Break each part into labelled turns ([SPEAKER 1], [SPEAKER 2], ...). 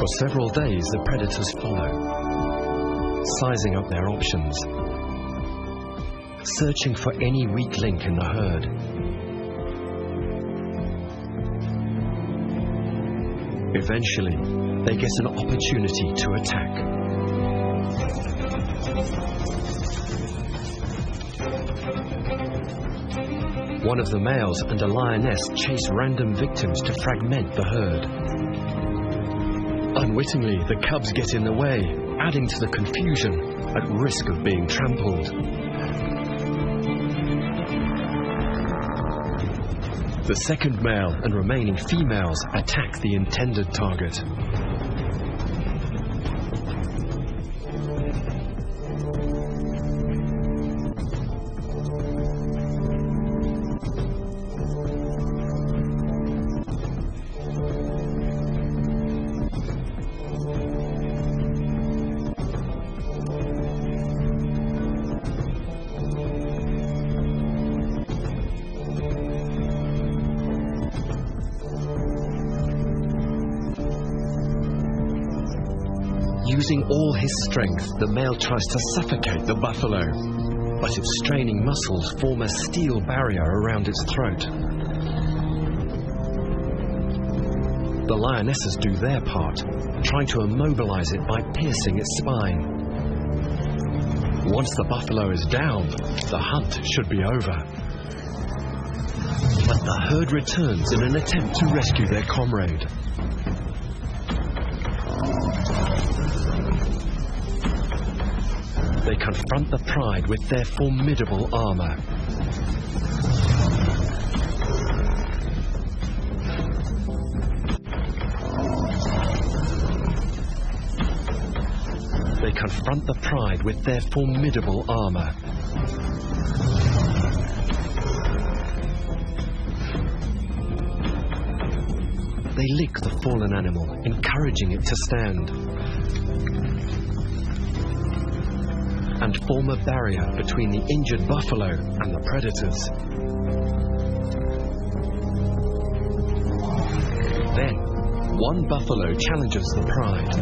[SPEAKER 1] For several days, the predators follow, sizing up their options, searching for any weak link in the herd. Eventually, they get an opportunity to attack. One of the males and a lioness chase random victims to fragment the herd. Unwittingly, the cubs get in the way, adding to the confusion at risk of being trampled. The second male and remaining females attack the intended target. Using all his strength, the male tries to suffocate the buffalo, but its straining muscles form a steel barrier around its throat. The lionesses do their part, trying to immobilize it by piercing its spine. Once the buffalo is down, the hunt should be over. But the herd returns in an attempt to rescue their comrade. They confront the pride with their formidable armor. They confront the pride with their formidable armor. They lick the fallen animal, encouraging it to stand, and form a barrier between the injured buffalo and the predators. Then, one buffalo challenges the pride,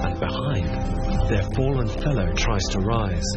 [SPEAKER 1] and behind, their fallen fellow tries to rise.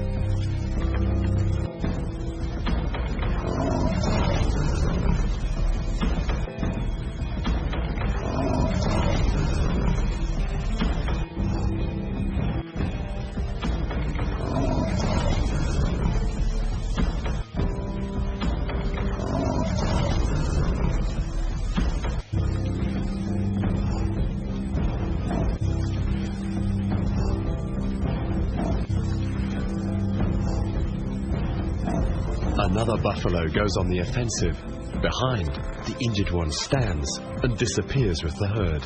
[SPEAKER 1] Another buffalo goes on the offensive. Behind, the injured one stands and disappears with the herd.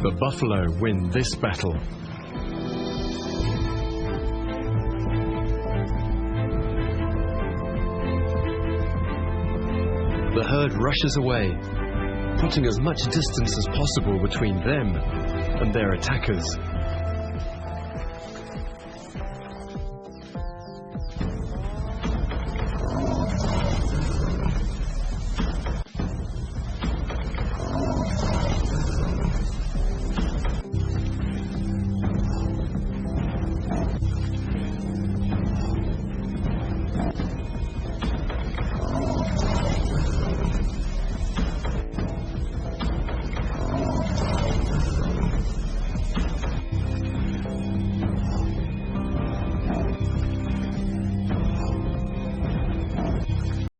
[SPEAKER 1] The buffalo win this battle. The herd rushes away, putting as much distance as possible between them and their attackers.